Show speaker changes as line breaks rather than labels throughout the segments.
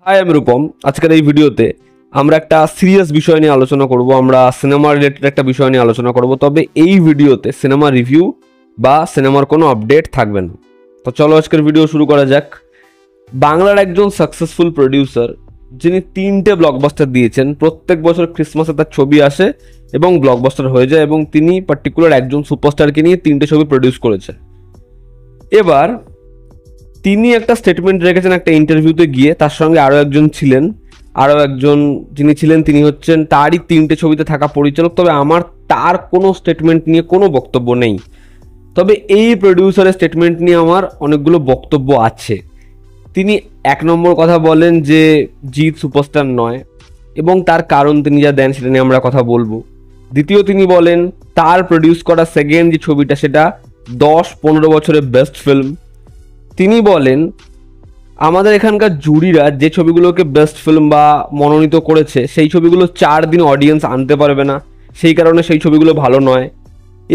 High, আমি রূপম। আজকের এই ভিডিওতে আমরা একটা সিরিয়াস বিষয় নিয়ে আলোচনা করব। আমরা সিনেমা রিলেটেড একটা বিষয় নিয়ে আলোচনা করব, তবে এই ভিডিওতে সিনেমা রিভিউ বা সিনেমার কোনো আপডেট থাকবে না। তো চলো আজকের ভিডিও শুরু করা যাক। বাংলার একজন সাকসেসফুল প্রডিউসার, যিনি 3টে ব্লকবাস্টার দিয়েছেন। প্রত্যেক বছর ক্রিসমাসে তার ছবি আসে এবং ব্লকবাস্টার হয়ে যায়, এবং তিনি পার্টিকুলার একজন সুপারস্টারকে নিয়ে 3টে ছবি প্রডিউস করেছে। এবার তিনি একটা স্টেটমেন্ট রেখেছেন একটা ইন্টারভিউতে গিয়ে। তার সঙ্গে আরও একজন যিনি ছিলেন তিনি হচ্ছেন তারই 3টে ছবিতে থাকা পরিচালক। তবে আমার তার কোনো স্টেটমেন্ট নিয়ে কোনো বক্তব্য নেই, তবে এই প্রডিউসারের স্টেটমেন্ট নিয়ে আমার অনেকগুলো বক্তব্য আছে। তিনি 1 নম্বর কথা বলেন যে জিৎ সুপারস্টার নয়, এবং তার কারণ তিনি যা দেন সেটা নিয়ে আমরা কথা বলবো। দ্বিতীয়, তিনি বলেন তার প্রডিউস করা সেকেন্ড যে ছবিটা সেটা 10-15 বছরের বেস্ট ফিল্ম। তিনি বলেন আমাদের এখানকার জুরিরা যে ছবিগুলোকে বেস্ট ফিল্ম বা মনোনীত করেছে সেই ছবিগুলো 4 দিন অডিয়েন্স আনতে পারবে না, সেই কারণে সেই ছবিগুলো ভালো নয়।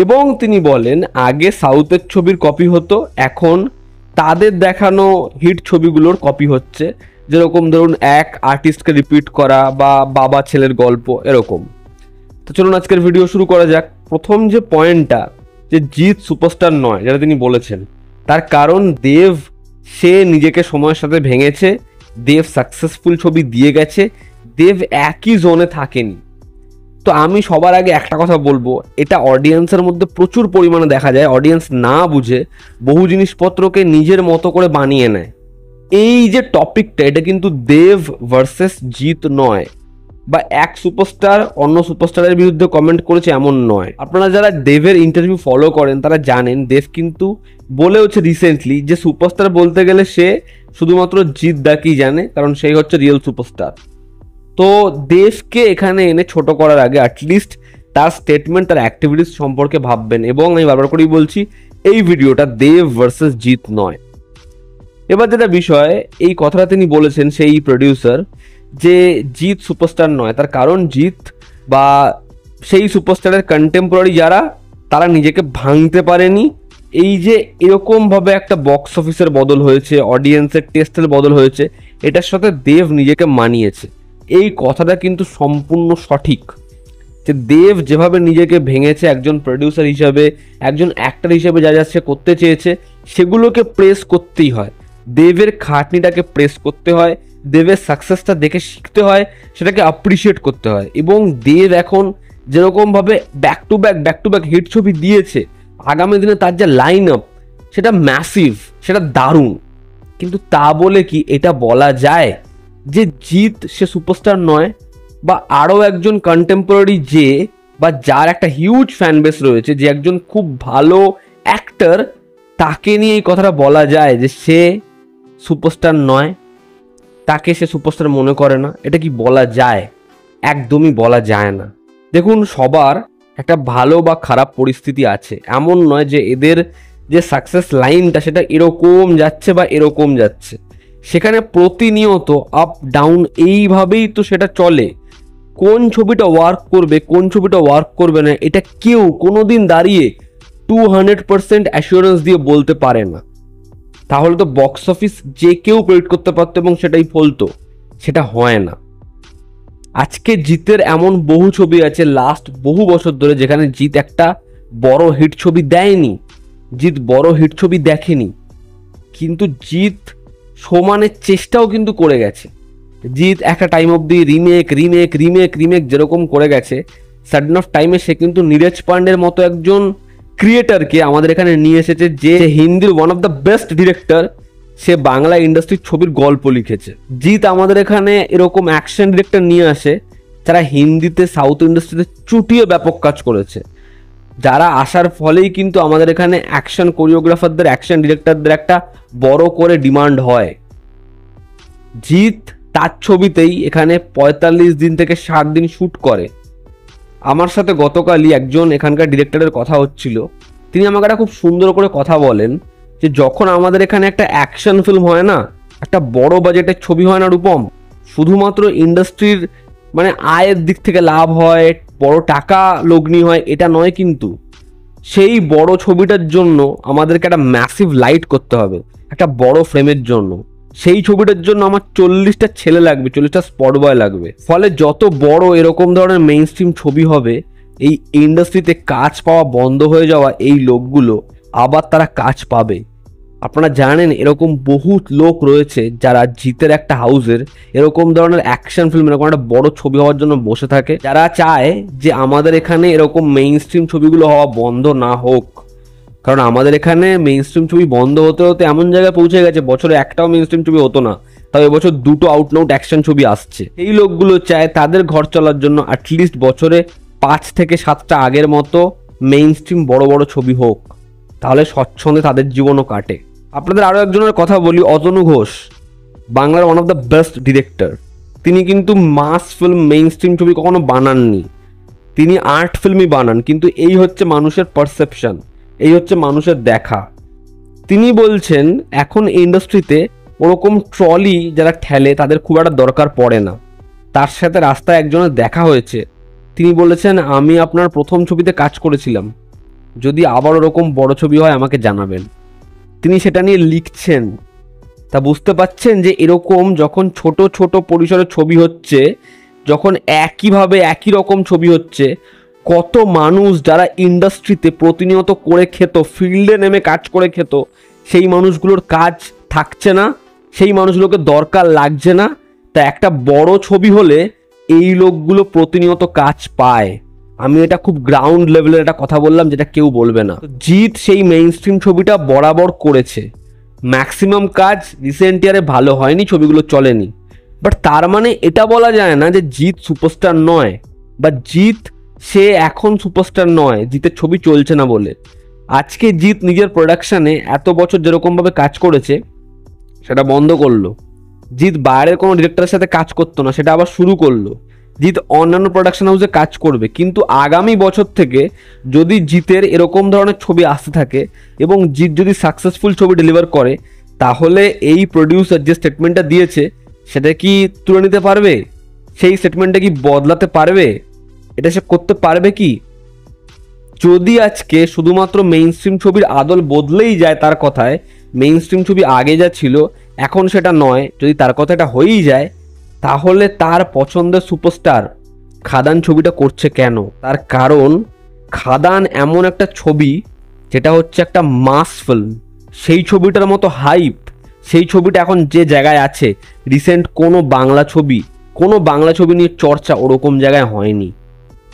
এবং তিনি বলেন আগে সাউথের ছবির কপি হতো, এখন তাদের দেখানো হিট ছবিগুলোর কপি হচ্ছে, যেরকম ধরুন এক আর্টিস্টকে রিপিট করা বা বাবা ছেলের গল্প এরকম। তো চলুন আজকের ভিডিও শুরু করা যাক। প্রথম যে পয়েন্টটা, যে জিৎ সুপারস্টার নয় যেটা তিনি বলেছেন, তার কারণ দেব সে নিজেকে সময়ের সাথে ভেঙেছে। দেব সাকসেসফুল ছবি দিয়ে গেছে, দেব একই জোনে থাকেনি। তো আমি সবার আগে একটা কথা বলবো, এটা অডিয়েন্সের মধ্যে প্রচুর পরিমাণে দেখা যায়। অডিয়েন্স না বুঝে বহু জিনিসপত্রকে নিজের মতো করে বানিয়ে নেয়। এই যে টপিকটা, এটা কিন্তু দেব ভার্সেস জিৎ নয়, বা এক সুপারস্টার অন্য সুপারস্টারের বিরুদ্ধে কমেন্ট করেছে এমন নয়। আপনারা যারা দেবের ইন্টারভিউ ফলো করেন তারা জানেন দেব কিন্তু বলেওছে রিসেন্টলি যে সুপারস্টার বলতে গেলে সে শুধুমাত্র জিৎ দাকেই জানে, কারণ সেই হচ্ছে রিয়েল সুপারস্টার। তো দেবকে এখানে এনে ছোট করার আগে অ্যাটলিস্ট তার স্টেটমেন্ট, তার অ্যাক্টিভিটিস সম্পর্কে ভাববেন। এবং আমি বারবার করেই বলছি, এই ভিডিওটা দেব ভার্সেস জিৎ নয়। এবার যেটা বিষয়, এই কথাটা তিনি বলেছেন সেই প্রডিউসার, যে জিৎ সুপারস্টার নয়। তার কারণ জিৎ বা সেই সুপারস্টারের কন্টেম্পোরারি যারা, তারা নিজেকে ভাঙতে পারেনি। এই যে এরকমভাবে একটা বক্স অফিসের বদল হয়েছে, অডিয়েন্সের টেস্টের বদল হয়েছে, এটার সাথে দেব নিজেকে মানিয়েছে। এই কথাটা কিন্তু সম্পূর্ণ সঠিক, যে দেব যেভাবে নিজেকে ভেঙেছে একজন প্রডিউসার হিসাবে, একজন অ্যাক্টর হিসেবে যা যা সে করতে চেয়েছে সেগুলোকে প্রেস করতেই হয়। দেবের খাটনিটাকে প্রেস করতে হয়, দেবের সাকসেসটা দেখে শিখতে হয়, সেটাকে অ্যাপ্রিসিয়েট করতে হয়। এবং দেব এখন যেরকমভাবে ব্যাক টু ব্যাক হিট ছবি দিয়েছে, আগামী দিনে তার যে লাইন আপ সেটা ম্যাসিভ, সেটা দারুণ। কিন্তু তা বলে কি এটা বলা যায় যে জিৎ সে সুপারস্টার নয়? বা আরও একজন কন্টেম্পোরারি যে, বা যার একটা হিউজ ফ্যান বেস রয়েছে, যে একজন খুব ভালো অ্যাক্টর, তাকে নিয়ে এই কথাটা বলা যায় যে সে সুপারস্টার নয়, তাকে সে সুপারস্টার মনে করে না? এটা কি বলা যায়? একদমই বলা যায় না। দেখুন, সবার একটা ভালো বা খারাপ পরিস্থিতি আছে। এমন নয় যে এদের যে সাকসেস লাইনটা সেটা এরকম যাচ্ছে বা এরকম যাচ্ছে। সেখানে প্রতিনিয়ত আপ ডাউন এইভাবেই তো সেটা চলে। কোন ছবিটা ওয়ার্ক করবে, কোন ছবিটা ওয়ার্ক করবে না, এটা কেউ কোনোদিন দাঁড়িয়ে 200% অ্যাসিওরেন্স দিয়ে বলতে পারে না। তাহলে তো বক্স অফিস যে কেউ প্রেডিক্ট করতে পারতো এবং সেটাই ফলতো, সেটা হয় না। আজকে জিতের এমন বহু ছবি আছে লাস্ট বহু বছর ধরে যেখানে জিৎ একটা বড় হিট ছবি দেয়নি, জিৎ বড় হিট ছবি দেখেনি, কিন্তু জিৎ সমানের চেষ্টাও কিন্তু করে গেছে। জিৎ একটা টাইম অবধি রিমেক যেরকম করে গেছে, সাডেন অফ টাইমে সে কিন্তু নীরজ পান্ডের মতো একজন ক্রিয়েটারকে আমাদের এখানে নিয়ে এসেছে, যে হিন্দির one of the best director. সে বাংলা ইন্ডাস্ট্রির ছবির গল্প লিখেছে। জিৎ আমাদের এখানে এরকম অ্যাকশন ডিরেক্টর নিয়ে আসে যারা হিন্দিতে, সাউথ ইন্ডাস্ট্রিতে চুটিয়ে ব্যাপক কাজ করেছে, যারা আসার ফলেই কিন্তু আমাদের এখানে অ্যাকশন কোরিওগ্রাফারদের, অ্যাকশন ডিরেক্টরদের একটা বড় করে ডিমান্ড হয়। জিৎ তার ছবিতেই এখানে 45 দিন থেকে 60 দিন শ্যুট করে। আমার সাথে গতকালই একজন এখানকার ডিরেক্টরের কথা হচ্ছিল, তিনি আমাকে একটা খুব সুন্দর করে কথা বলেন, যে যখন আমাদের এখানে একটা অ্যাকশন ফিল্ম হয় না, একটা বড় বাজেটের ছবি হয় না রূপম, শুধুমাত্র ইন্ডাস্ট্রির মানে আয়ের দিক থেকে লাভ হয়, বড় টাকা লগ্নি হয়, এটা নয়। কিন্তু সেই বড় ছবিটার জন্য আমাদেরকে একটা ম্যাসিভ লাইট করতে হবে, একটা বড় ফ্রেমের জন্য। সেই ছবিটার জন্য আমার 40টা ছেলে লাগবে, 40টা স্পট বয় লাগবে। ফলে যত বড় এরকম ধরনের মেইন স্ট্রিম ছবি হবে, এই ইন্ডাস্ট্রিতে কাজ পাওয়া বন্ধ হয়ে যাওয়া এই লোকগুলো আবার তারা কাজ পাবে। আপনারা জানেন এরকম বহু লোক রয়েছে যারা জিতের একটা হাউসের এরকম ধরনের অ্যাকশন ফিল্ম, এরকম একটা বড় ছবি হওয়ার জন্য বসে থাকে, যারা চায় যে আমাদের এখানে এরকম মেইন স্ট্রিম ছবিগুলো হওয়া বন্ধ না হোক। কারণ আমাদের এখানে মেইন স্ট্রিম ছবি বন্ধ হতে হতে এমন জায়গায় পৌঁছে গেছে, বছরে একটাও মেইন স্ট্রিম ছবি হতো না, তাও এবছর 2টো আউট অ্যান্ড আউট অ্যাকশন ছবি আসছে। এই লোকগুলো চায় তাদের ঘর চলার জন্য অ্যাটলিস্ট বছরে 5 থেকে 7টা আগের মতো মেইন স্ট্রিম বড় বড় ছবি হোক, তাহলে স্বচ্ছন্দে তাদের জীবনও কাটে। আপনাদের আরও একজনের কথা বলি, অতনু ঘোষ, বাংলার one of the best director. তিনি কিন্তু মাস ফিল্ম মেইন স্ট্রিম ছবি কখনো বানাননি, তিনি আর্ট ফিল্মই বানান। কিন্তু এই হচ্ছে মানুষের পারসেপশন, এই হচ্ছে মানুষের দেখা। তিনি বলছেন এখন ইন্ডাস্ট্রিতে ওরকম ট্রলি যারা ঠেলে তাদের খুব একটা দরকার পড়ে না। তার সাথে রাস্তায় একজনের দেখা হয়েছে, তিনি বলেছেন আমি আপনার প্রথম ছবিতে কাজ করেছিলাম, যদি আবার ওরকম বড় ছবি হয় আমাকে জানাবেন। তিনি সেটা নিয়ে লিখছেন। তা বুঝতে পাচ্ছেন যে এরকম যখন ছোট ছোট পরিসরের ছবি হচ্ছে, যখন একইভাবে একই রকম ছবি হচ্ছে, কত মানুষ যারা ইন্ডাস্ট্রিতে প্রতিনিয়ত করে খেত, ফিল্ডে নেমে কাজ করে খেত, সেই মানুষগুলোর কাজ থাকছে না, সেই মানুষগুলোকে দরকার লাগছে না। তা একটা বড় ছবি হলে এই লোকগুলো প্রতিনিয়ত কাজ পায়। আমি এটা খুব গ্রাউন্ড লেভেলের একটা কথা বললাম যেটা কেউ বলবে না। জিৎ সেই মেইন স্ট্রিম ছবিটা বরাবর করেছে, ম্যাক্সিমাম কাজ রিসেন্ট ইয়ারে ভালো হয়নি, ছবিগুলো চলেনি। বাট তার মানে এটা বলা যায় না যে জিৎ সুপারস্টার নয়, বা জিৎ সে এখন সুপারস্টার নয় জিতের ছবি চলছে না বলে। আজকে জিৎ নিজের প্রোডাকশানে এত বছর যেরকমভাবে কাজ করেছে সেটা বন্ধ করলো। জিৎ বাইরের কোনো ডিরেক্টরের সাথে কাজ করতো না, সেটা আবার শুরু করলো। জিৎ অন্যান্য প্রোডাকশন হাউসে কাজ করবে, কিন্তু আগামী বছর থেকে যদি জিতের এরকম ধরনের ছবি আসতে থাকে এবং জিৎ যদি সাকসেসফুল ছবি ডেলিভার করে, তাহলে এই প্রডিউসার যে স্টেটমেন্টটা দিয়েছে সেটা কি তুলে নিতে পারবে? সেই স্টেটমেন্টটা কি বদলাতে পারবে? এটা সে করতে পারবে কি? যদি আজকে শুধুমাত্র মেইন স্ট্রিম ছবির আদল বদলেই যায়, তার কথায় মেইন স্ট্রিম ছবি আগে যা ছিল এখন সেটা নয়, যদি তার কথাটা হয়েই যায়, তাহলে তার পছন্দের সুপারস্টার খাদান ছবিটা করছে কেন? তার কারণ খাদান এমন একটা ছবি যেটা হচ্ছে একটা মাস ফিল্ম। সেই ছবিটার মতো হাইপ, সেই ছবিটা এখন যে জায়গায় আছে, রিসেন্ট কোনো বাংলা ছবি নিয়ে চর্চা ওরকম জায়গায় হয়নি।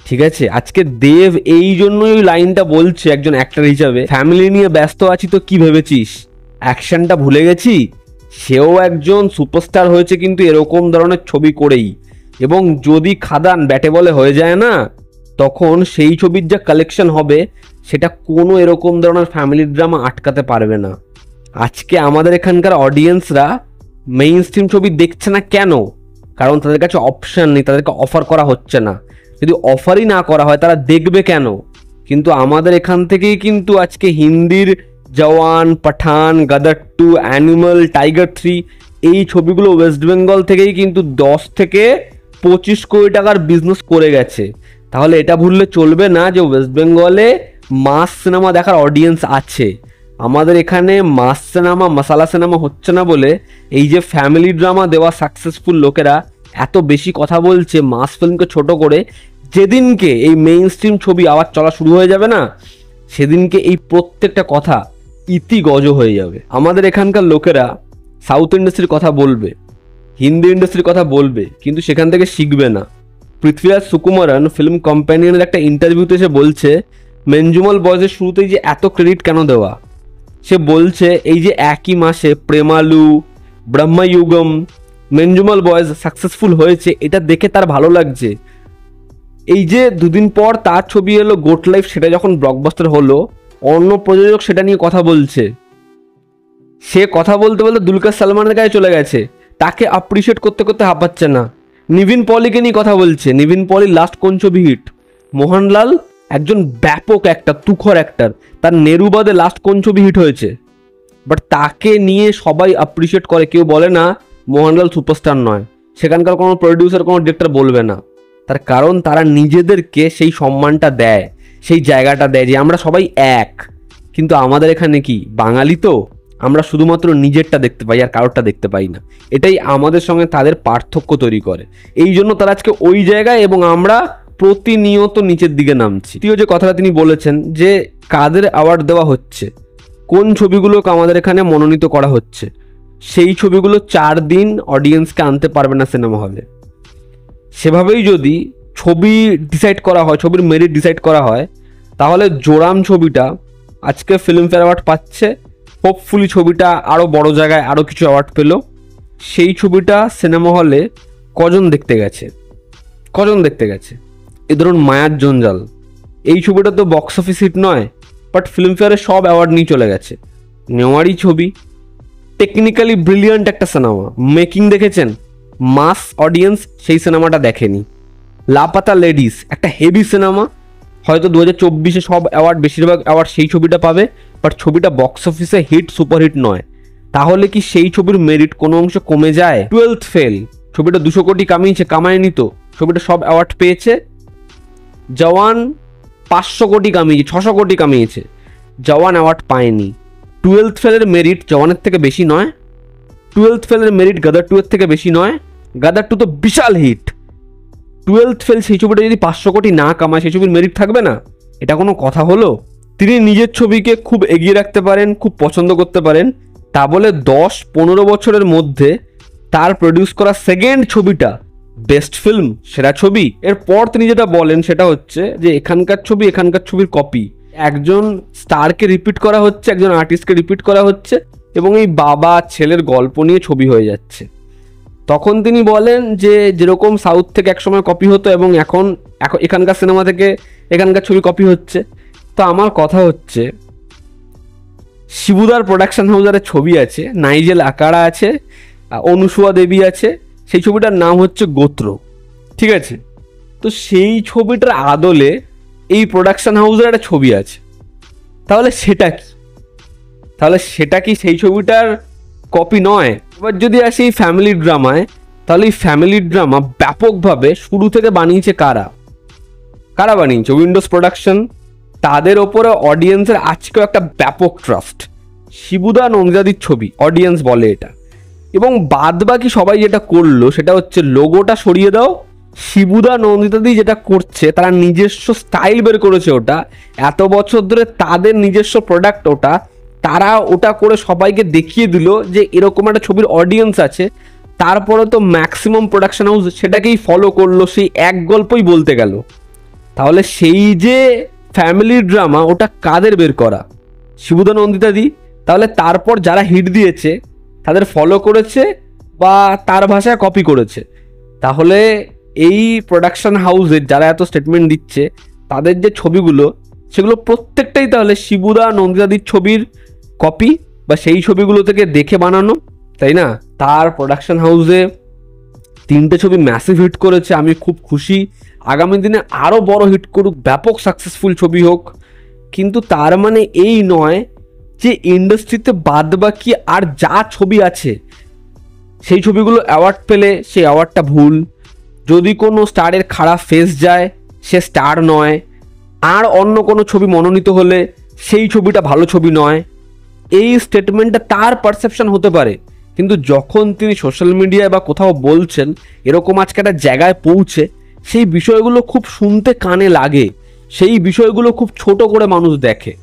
ঠিক আছে, আজকে দেব এই জন্যই ওই লাইনটা বলছে একজন অ্যাক্টর হিসাবে, ফ্যামিলি নিয়ে ব্যস্ত আছি তো কি ভেবেছিস, অ্যাকশনটা ভুলে গেছি। সেও একজন সুপারস্টার হয়েছে কিন্তু এরকম ধরনের ছবি করেই। এবং যদি খাদান ব্যাটে বলে হয়ে যায় না, তখন সেই ছবির যা কালেকশন হবে সেটা কোনো এরকম ধরনের ফ্যামিলি ড্রামা আটকাতে পারবে না। আজকে আমাদের এখানকার অডিয়েন্সরা মেইন স্ট্রিম ছবি দেখছে না কেন? কারণ তাদের কাছে অপশান নেই, তাদেরকে অফার করা হচ্ছে না। যদি অফারই না করা হয় তারা দেখবে কেন? কিন্তু আমাদের এখান থেকেই কিন্তু আজকে হিন্দির জওয়ান, পাঠান, গাদার 2, অ্যানিমাল, টাইগার 3 এই ছবিগুলো ওয়েস্ট বেঙ্গল থেকেই কিন্তু 10 থেকে 25 কোটি টাকার বিজনেস করে গেছে। তাহলে এটা ভুললে চলবে না যে ওয়েস্ট বেঙ্গলে মাস সিনেমা দেখার অডিয়েন্স আছে। আমাদের এখানে মাস সিনেমা, মশালা সিনেমা হচ্ছে না বলে এই যে ফ্যামিলি ড্রামা দেওয়া সাকসেসফুল লোকেরা এত বেশি কথা বলছে মাস ফিল্মকে ছোট করে। যেদিনকে এই মেইন স্ট্রিম ছবি আবার চলা শুরু হয়ে যাবে না, সেদিনকে এই প্রত্যেকটা কথা ইতি গজ হয়ে যাবে। আমাদের এখানকার লোকেরা সাউথ ইন্ডাস্ট্রির কথা বলবে, হিন্দি ইন্ডাস্ট্রির কথা বলবে, কিন্তু সেখান থেকে শিখবে না। পৃথ্বীরাজ সুকুমারন ফিল্ম কম্প্যানিয়নের একটা ইন্টারভিউতে এসে বলছে মেঞ্জুমল বয়েজের শুরুতেই যে এত ক্রেডিট কেন দেওয়া। সে বলছে এই যে একই মাসে প্রেমালু, ব্রহ্মযুগম, মেঞ্জুমল বয়েজ সাকসেসফুল হয়েছে, এটা দেখে তার ভালো লাগছে। এই যে দুদিন পর তার ছবি এলো গোট লাইফ, সেটা যখন ব্লকবাস্টার হলো, অন্য প্রযোজক সেটা নিয়ে কথা বলছে। সে কথা বলতে বলতে দুলকার সালমানের গায়ে চলে গেছে, তাকে অ্যাপ্রিসিয়েট করতে করতে হাঁপাচ্ছে না। নিভিন পলিকে নিয়ে কথা বলছে, নিভিন পলির লাস্ট কোন ছবি হিট? মোহনলাল একজন ব্যাপক একটা তুখর অ্যাক্টর, তার নেরুবাদে লাস্ট কোন ছবি হিট হয়েছে? বাট তাকে নিয়ে সবাই অ্যাপ্রিসিয়েট করে, কেউ বলে না মোহনলাল সুপারস্টার নয়। সেখানকার কোনো প্রডিউসার, কোনো ডিরেক্টর বলবে না। তার কারণ তারা নিজেদেরকে সেই সম্মানটা দেয়, সেই জায়গাটা দেয় যে আমরা সবাই এক। কিন্তু আমাদের এখানে কি বাঙালি তো আমরা শুধুমাত্র নিজেরটা দেখতে পাই আর কারোরটা দেখতে পাই না। এটাই আমাদের সঙ্গে তাদের পার্থক্য তৈরি করে। এই জন্য তারা আজকে ওই জায়গায় এবং আমরা প্রতিনিয়ত নিচের দিকে নামছি। তৃতীয় যে কথাটা তিনি বলেছেন যে কাদের অ্যাওয়ার্ড দেওয়া হচ্ছে, কোন ছবিগুলোকে আমাদের এখানে মনোনীত করা হচ্ছে, সেই ছবিগুলো 4 দিন অডিয়েন্সকে আনতে পারবে না সিনেমা হলে। সেভাবেই যদি ছবি ডিসাইড করা হয়, ছবির মেরিট ডিসাইড করা হয়, তাহলে জোরাম ছবিটা আজকে ফিল্মফেয়ার অ্যাওয়ার্ড পাচ্ছে। হোপফুলি ছবিটা আরও বড় জায়গায় আরও কিছু অ্যাওয়ার্ড পেল। সেই ছবিটা সিনেমা হলে কজন দেখতে গেছে? এই ধরুন মায়ার জঞ্জাল, এই ছবিটা তো বক্স অফিস হিট নয়, বাট ফিল্মফেয়ারে সব অ্যাওয়ার্ড নিয়ে চলে গেছে। নেওয়ারই ছবি, টেকনিক্যালি ব্রিলিয়ান্ট একটা সিনেমা, মেকিং দেখেছেন, মাস অডিয়েন্স সেই সিনেমাটা দেখেনি। লাপাতা লেডিস একটা হেভি সিনেমা, হয়তো 2024-এ সব অ্যাওয়ার্ড, বেশিরভাগ অ্যাওয়ার্ড সেই ছবিটা পাবে, বাট ছবিটা বক্স অফিসে হিট, সুপারহিট নয়। তাহলে কি সেই ছবির মেরিট কোনো অংশ কমে যায়? 12th ফেল, ছবিটা 200 কোটি কামায়নি তো, ছবিটা সব অ্যাওয়ার্ড পেয়েছে। জওয়ান 500 কোটি কামিয়েছে, 600 কোটি কামিয়েছে, জওয়ান অ্যাওয়ার্ড পায়নি। 12th ফেলের মেরিট জওয়ানের থেকে বেশি নয়, 12th ফেলের মেরিট গাদার 2 এর থেকে বেশি নয়। গাদার 2 তো বিশাল হিট। 12th ফেল সেই ছবিটা যদি 500 কোটি না কামায়, সেই ছবির মেরিট থাকবে না? এটা কোনো কথা হলো? তিনি নিজের ছবিকে খুব এগিয়ে রাখতে পারেন, খুব পছন্দ করতে পারেন, তা বলে 10-15 বছরের মধ্যে তার প্রডিউস করা সেকেন্ড ছবিটা বেস্ট ফিল্ম, সেরা ছবি। এরপর তিনি যেটা বলেন সেটা হচ্ছে যে এখানকার ছবির কপি। একজন স্টারকে রিপিট করা হচ্ছে, একজন আর্টিস্টকে রিপিট করা হচ্ছে, এবং এই বাবা ছেলের গল্প নিয়ে ছবি হয়ে যাচ্ছে। তখন তিনি বলেন যে যেরকম সাউথ থেকে একসময় কপি হতো এবং এখন এখানকার সিনেমা থেকে এখানকার ছবি কপি হচ্ছে। তো আমার কথা হচ্ছে, শিবুদার প্রোডাকশন হাউসের ছবি আছে, নাইজেল আকারা আছে, অনুসুয়া দেবী আছে, সেই ছবিটার নাম হচ্ছে গোত্র, ঠিক আছে? তো সেই ছবিটার আদলে এই প্রোডাকশন হাউসের একটা ছবি আছে, তাহলে সেটা কি সেই ছবিটার কপি নয়? এবার যদি আসি এই ফ্যামিলি ড্রামায়, তাহলে এই ফ্যামিলি ড্রামা ব্যাপকভাবে শুরু থেকে বানিয়েছে কারা বানিয়েছে? Windows production. তাদের ওপরে অডিয়েন্সের আজকেও একটা ব্যাপক ট্রাস্ট। শিবুদা নন্দিতাদির ছবি, অডিয়েন্স বলে এটা। এবং বাদ বাকি সবাই যেটা করলো সেটা হচ্ছে লোগোটা সরিয়ে দাও। শিবুদা নন্দিতাদি যেটা করছে, তারা নিজস্ব স্টাইল বের করেছে, ওটা এত বছর ধরে তাদের নিজস্ব প্রোডাক্ট, ওটা তারা ওটা করে সবাইকে দেখিয়ে দিল যে এরকম একটা ছবির অডিয়েন্স আছে। তারপরে তো ম্যাক্সিমাম প্রোডাকশন হাউস সেটাকেই ফলো করলো, সেই এক গল্পই বলতে গেল। তাহলে সেই যে ফ্যামিলি ড্রামা, ওটা কাদের বের করা? শিবুদা নন্দিতাদি। তাহলে তারপর যারা হিট দিয়েছে তাদের ফলো করেছে বা তার ভাষায় কপি করেছে। তাহলে এই প্রোডাকশন হাউসের যারা এত স্টেটমেন্ট দিচ্ছে, তাদের যে ছবিগুলো, সেগুলো প্রত্যেকটাই তাহলে শিবুদা নন্দিতাদির ছবির কপি বা সেই ছবিগুলো থেকে দেখে বানানো, তাই না? তার প্রোডাকশন হাউসে 3টে ছবি ম্যাসিভ হিট করেছে, আমি খুব খুশি। আগামী দিনে আরও বড় হিট করুক, ব্যাপক সাকসেসফুল ছবি হোক। কিন্তু তার মানে এই নয় যে ইন্ডাস্ট্রিতে বাদ বাকি আর যা ছবি আছে সেই ছবিগুলো অ্যাওয়ার্ড পেলে সেই অ্যাওয়ার্ডটা ভুল। যদি কোনো স্টারের খারাপ ফেস যায়, সে স্টার নয়। আর অন্য কোনো ছবি মনোনীত হলে সেই ছবিটা ভালো ছবি নয়। এই স্টেটমেন্টটা তার পারসেপশন হতে পারে, কিন্তু যখন তিনি সোশ্যাল মিডিয়ায় বা কোথাও বলছেন, এরকম আজকে একটা জায়গায় পৌঁছে, সেই বিষয়গুলো খুব শুনতে কানে লাগে, সেই বিষয়গুলো খুব ছোট করে মানুষ দেখে।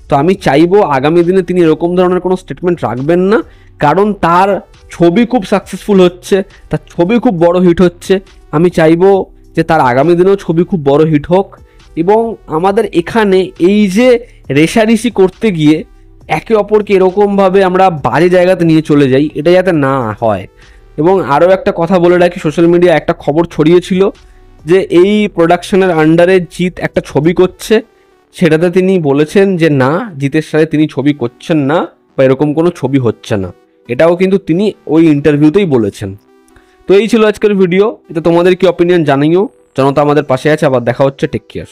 তো আমি চাইবো আগামী দিনে তিনি এরকম ধরনের কোনো স্টেটমেন্ট রাখবেন না, কারণ তার ছবি খুব সাকসেসফুল হচ্ছে, তার ছবি খুব বড় হিট হচ্ছে। আমি চাইবো যে তার আগামী দিনেও ছবি খুব বড় হিট হোক, এবং আমাদের এখানে এই যে রেষারেষি করতে গিয়ে একে অপরকে এরকমভাবে আমরা বাজে জায়গাতে নিয়ে চলে যাই, এটা যাতে না হয়। এবং আরও একটা কথা বলে রাখি, সোশ্যাল মিডিয়ায় একটা খবর ছড়িয়েছিল যে এই প্রোডাকশনের আন্ডারে জিৎ একটা ছবি করছে। সেটাতে তিনি বলেছেন যে না, জিতের সাথে তিনি ছবি করছেন না বা এরকম কোনো ছবি হচ্ছে না। এটাও কিন্তু তিনি ওই ইন্টারভিউতেই বলেছেন। তো এই ছিল আজকের ভিডিও। এতে তোমাদের কি অপিনিয়ন জানিও। জনতা আমাদের পাশে আছে। আবার দেখা হচ্ছে। Take care.